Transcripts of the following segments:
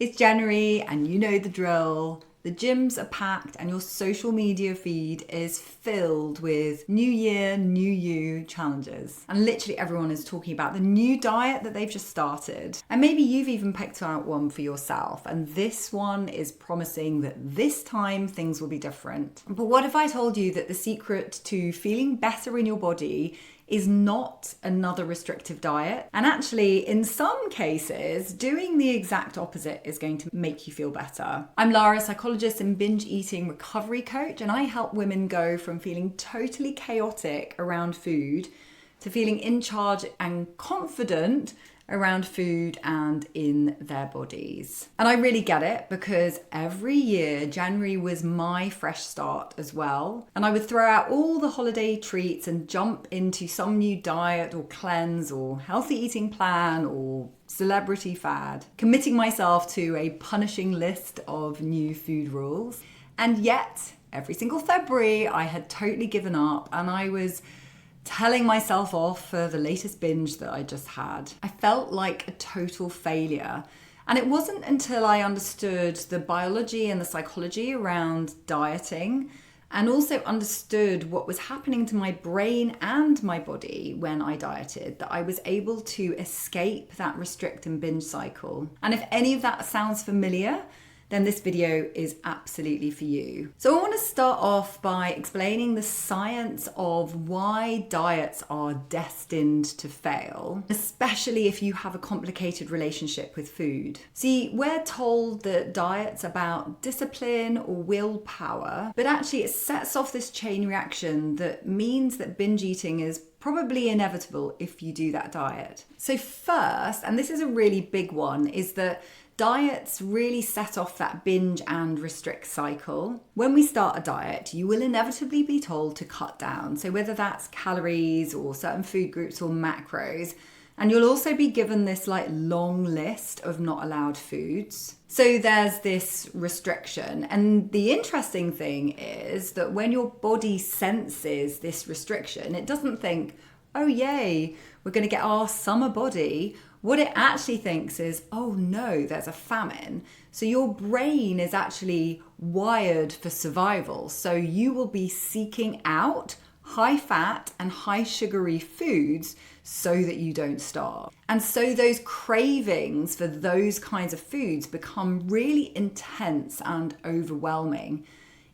It's January and you know the drill. The gyms are packed and your social media feed is filled with New Year, New You challenges. And literally everyone is talking about the new diet that they've just started. And maybe you've even picked out one for yourself. And this one is promising that this time things will be different. But what if I told you that the secret to feeling better in your body is not another restrictive diet? And actually, in some cases, doing the exact opposite is going to make you feel better. I'm Lara, psychologist and binge eating recovery coach, and I help women go from feeling totally chaotic around food to feeling in charge and confident around food and in their bodies. And I really get it, because every year January was my fresh start as well. And I would throw out all the holiday treats and jump into some new diet or cleanse or healthy eating plan or celebrity fad, committing myself to a punishing list of new food rules. And yet, every single February, I had totally given up and I was telling myself off for the latest binge that I just had. I felt like a total failure. And it wasn't until I understood the biology and the psychology around dieting and also understood what was happening to my brain and my body when I dieted that I was able to escape that restrict and binge cycle. And if any of that sounds familiar, then this video is absolutely for you. So I want to start off by explaining the science of why diets are destined to fail, especially if you have a complicated relationship with food. See, we're told that diet's about discipline or willpower, but actually it sets off this chain reaction that means that binge eating is probably inevitable if you do that diet. So first, and this is a really big one, is that diets really set off that binge and restrict cycle. When we start a diet, you will inevitably be told to cut down. So whether that's calories or certain food groups or macros, and you'll also be given this long list of not allowed foods. So there's this restriction. And the interesting thing is that when your body senses this restriction, it doesn't think, oh yay, we're going to get our summer body. What it actually thinks is, oh no, there's a famine. So your brain is actually wired for survival. So you will be seeking out high fat and high sugary foods so that you don't starve. And so those cravings for those kinds of foods become really intense and overwhelming.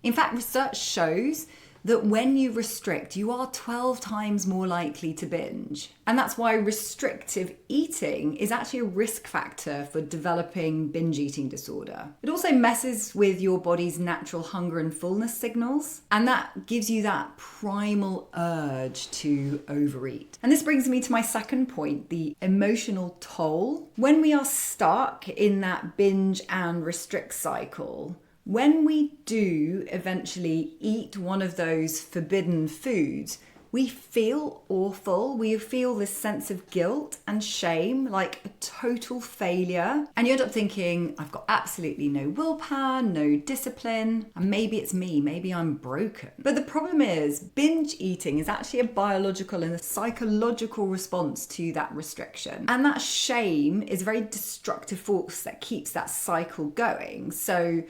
In fact, research shows that when you restrict, you are 12 times more likely to binge. And that's why restrictive eating is actually a risk factor for developing binge eating disorder. It also messes with your body's natural hunger and fullness signals, and that gives you that primal urge to overeat. And this brings me to my second point, the emotional toll. When we are stuck in that binge and restrict cycle, when we do eventually eat one of those forbidden foods, we feel awful. We feel this sense of guilt and shame, like a total failure. And you end up thinking, I've got absolutely no willpower, no discipline, and maybe it's me, maybe I'm broken. But the problem is, binge eating is actually a biological and a psychological response to that restriction. And that shame is a very destructive force that keeps that cycle going. So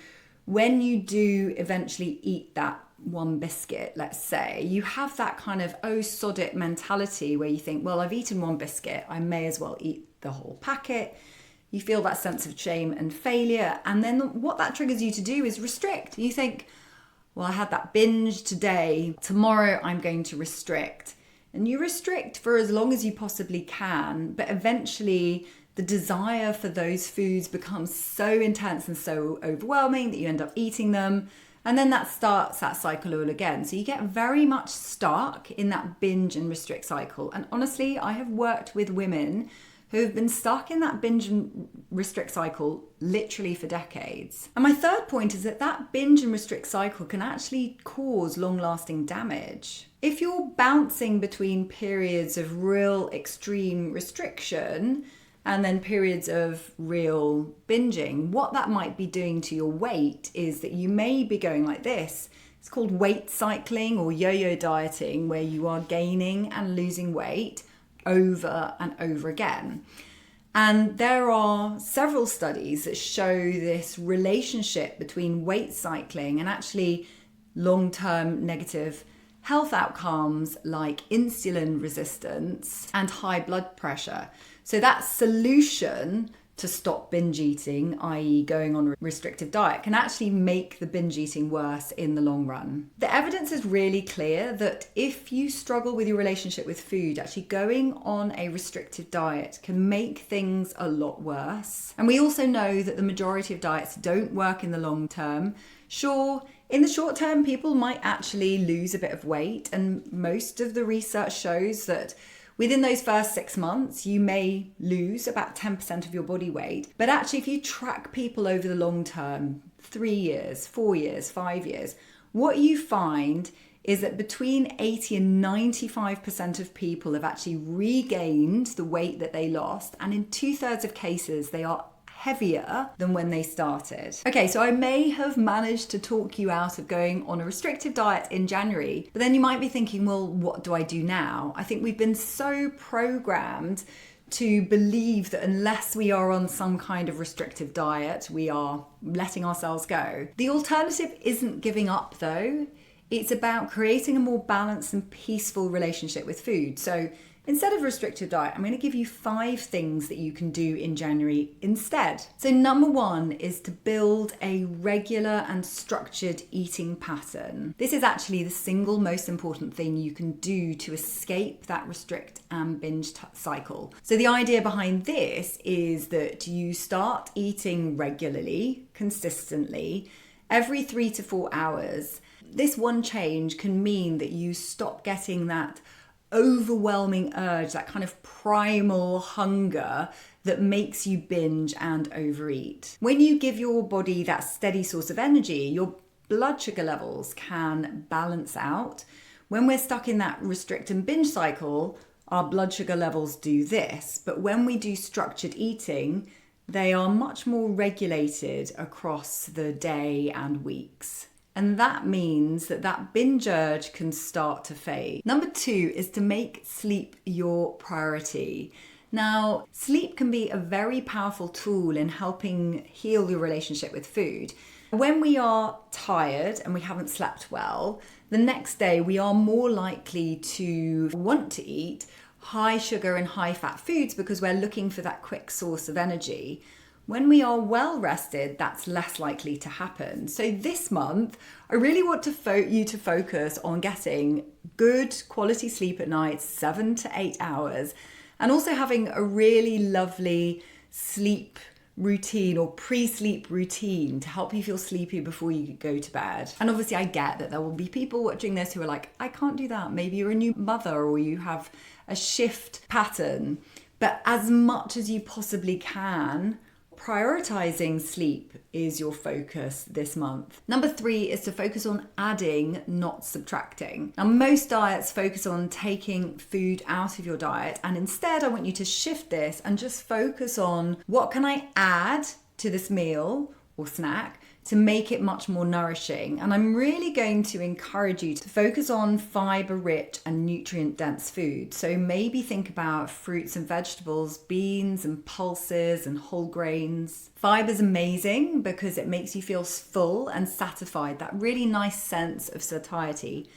when you do eventually eat that one biscuit, let's say, you have that kind of, oh, sod it mentality where you think, well, I've eaten one biscuit, I may as well eat the whole packet. You feel that sense of shame and failure. And then what that triggers you to do is restrict. You think, well, I had that binge today, tomorrow I'm going to restrict. And you restrict for as long as you possibly can, but eventually the desire for those foods becomes so intense and so overwhelming that you end up eating them. And then that starts that cycle all again. So you get very much stuck in that binge and restrict cycle. And honestly, I have worked with women who have been stuck in that binge and restrict cycle literally for decades. And my third point is that that binge and restrict cycle can actually cause long-lasting damage. If you're bouncing between periods of real extreme restriction and then periods of real binging, what that might be doing to your weight is that you may be going like this. It's called weight cycling or yo-yo dieting, where you are gaining and losing weight over and over again. And there are several studies that show this relationship between weight cycling and actually long-term negative health outcomes like insulin resistance and high blood pressure. So that solution to stop binge eating, i.e. going on a restrictive diet, can actually make the binge eating worse in the long run. The evidence is really clear that if you struggle with your relationship with food, actually going on a restrictive diet can make things a lot worse. And we also know that the majority of diets don't work in the long term. Sure, in the short term, people might actually lose a bit of weight, and most of the research shows that within those first 6 months, you may lose about 10% of your body weight. But actually, if you track people over the long term, 3 years, 4 years, 5 years, what you find is that between 80 and 95% of people have actually regained the weight that they lost. And in 2/3 of cases, they are heavier than when they started. Okay, so I may have managed to talk you out of going on a restrictive diet in January, but then you might be thinking, well, what do I do now? I think we've been so programmed to believe that unless we are on some kind of restrictive diet, we are letting ourselves go. The alternative isn't giving up though. It's about creating a more balanced and peaceful relationship with food. So instead of restrictive diet, I'm going to give you 5 things that you can do in January instead. So number 1 is to build a regular and structured eating pattern. This is actually the single most important thing you can do to escape that restrict and binge cycle. So the idea behind this is that you start eating regularly, consistently, every 3 to 4 hours. This one change can mean that you stop getting that overwhelming urge, that kind of primal hunger that makes you binge and overeat. When you give your body that steady source of energy, your blood sugar levels can balance out. When we're stuck in that restrict and binge cycle, our blood sugar levels do this. But when we do structured eating, they are much more regulated across the day and weeks. And that means that that binge urge can start to fade. Number 2 is to make sleep your priority. Now, sleep can be a very powerful tool in helping heal your relationship with food. When we are tired and we haven't slept well, the next day we are more likely to want to eat high sugar and high fat foods because we're looking for that quick source of energy. When we are well rested, that's less likely to happen. So this month, I really want you to focus on getting good quality sleep at night, 7 to 8 hours, and also having a really lovely sleep routine or pre-sleep routine to help you feel sleepy before you go to bed. And obviously I get that there will be people watching this who are like, I can't do that. Maybe you're a new mother or you have a shift pattern. But as much as you possibly can, prioritizing sleep is your focus this month. Number 3 is to focus on adding, not subtracting. Now, most diets focus on taking food out of your diet, and instead I want you to shift this and just focus on what can I add to this meal or snack to make it much more nourishing. And I'm really going to encourage you to focus on fiber-rich and nutrient-dense food. So maybe think about fruits and vegetables, beans and pulses and whole grains. Fiber's amazing because it makes you feel full and satisfied, that really nice sense of satiety.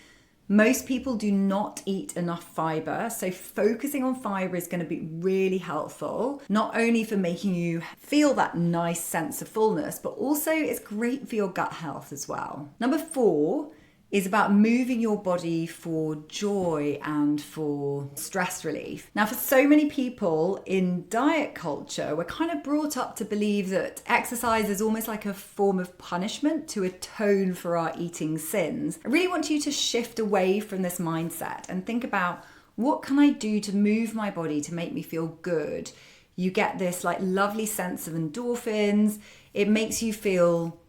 Most people do not eat enough fiber, so focusing on fiber is going to be really helpful, not only for making you feel that nice sense of fullness, but also it's great for your gut health as well. Number 4 is about moving your body for joy and for stress relief. Now, for so many people in diet culture, we're kind of brought up to believe that exercise is almost like a form of punishment to atone for our eating sins. I really want you to shift away from this mindset and think about, what can I do to move my body to make me feel good? You get this like lovely sense of endorphins. It makes you feel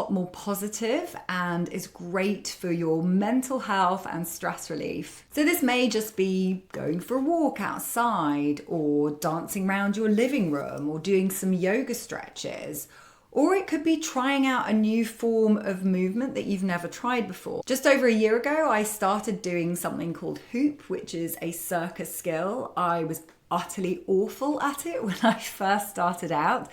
more positive and is great for your mental health and stress relief. So this may just be going for a walk outside or dancing around your living room or doing some yoga stretches. Or it could be trying out a new form of movement that you've never tried before. Just over a year ago, I started doing something called hoop, which is a circus skill. I was utterly awful at it when I first started out.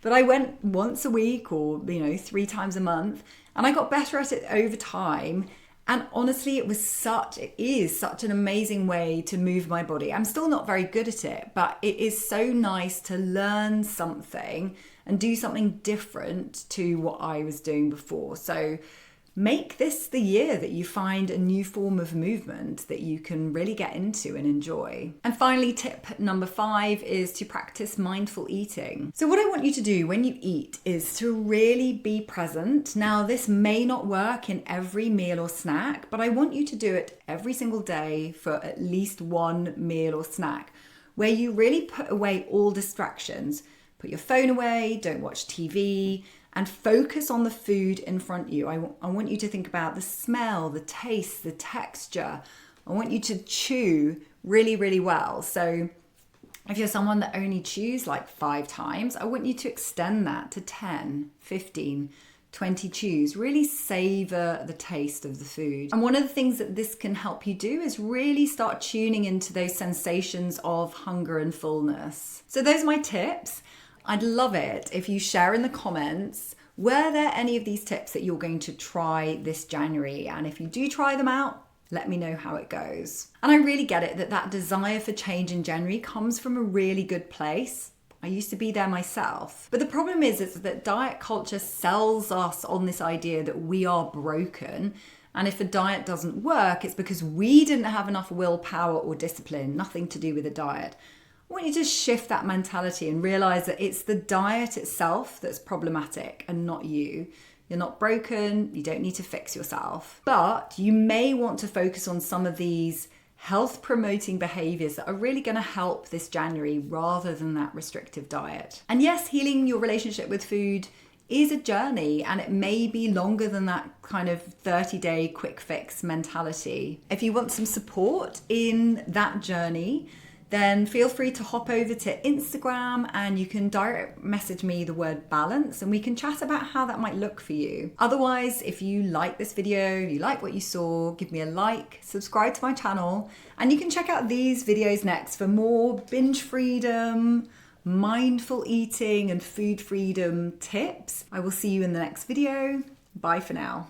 But I went once a week or, 3 times a month, and I got better at it over time. And honestly, it is such an amazing way to move my body. I'm still not very good at it, but it is so nice to learn something and do something different to what I was doing before. So make this the year that you find a new form of movement that you can really get into and enjoy. And finally, tip number 5 is to practice mindful eating. So what I want you to do when you eat is to really be present. Now, this may not work in every meal or snack, but I want you to do it every single day for at least one meal or snack, where you really put away all distractions. Put your phone away, don't watch TV, and focus on the food in front of you. I want you to think about the smell, the taste, the texture. I want you to chew really, really well. So if you're someone that only chews like 5 times, I want you to extend that to 10, 15, 20 chews. Really savor the taste of the food. And one of the things that this can help you do is really start tuning into those sensations of hunger and fullness. So those are my tips. I'd love it if you share in the comments, were there any of these tips that you're going to try this January? And if you do try them out, let me know how it goes. And I really get it that desire for change in January comes from a really good place. I used to be there myself. But the problem is that diet culture sells us on this idea that we are broken. And if a diet doesn't work, it's because we didn't have enough willpower or discipline, nothing to do with the diet. I want you to shift that mentality and realize that it's the diet itself that's problematic and not you. You're not broken, you don't need to fix yourself. But you may want to focus on some of these health promoting behaviors that are really going to help this January rather than that restrictive diet. And yes, healing your relationship with food is a journey, and it may be longer than that kind of 30-day quick fix mentality. If you want some support in that journey, then feel free to hop over to Instagram and you can direct message me the word balance and we can chat about how that might look for you. Otherwise, if you like this video, you like what you saw, give me a like, subscribe to my channel, and you can check out these videos next for more binge freedom, mindful eating and food freedom tips. I will see you in the next video. Bye for now.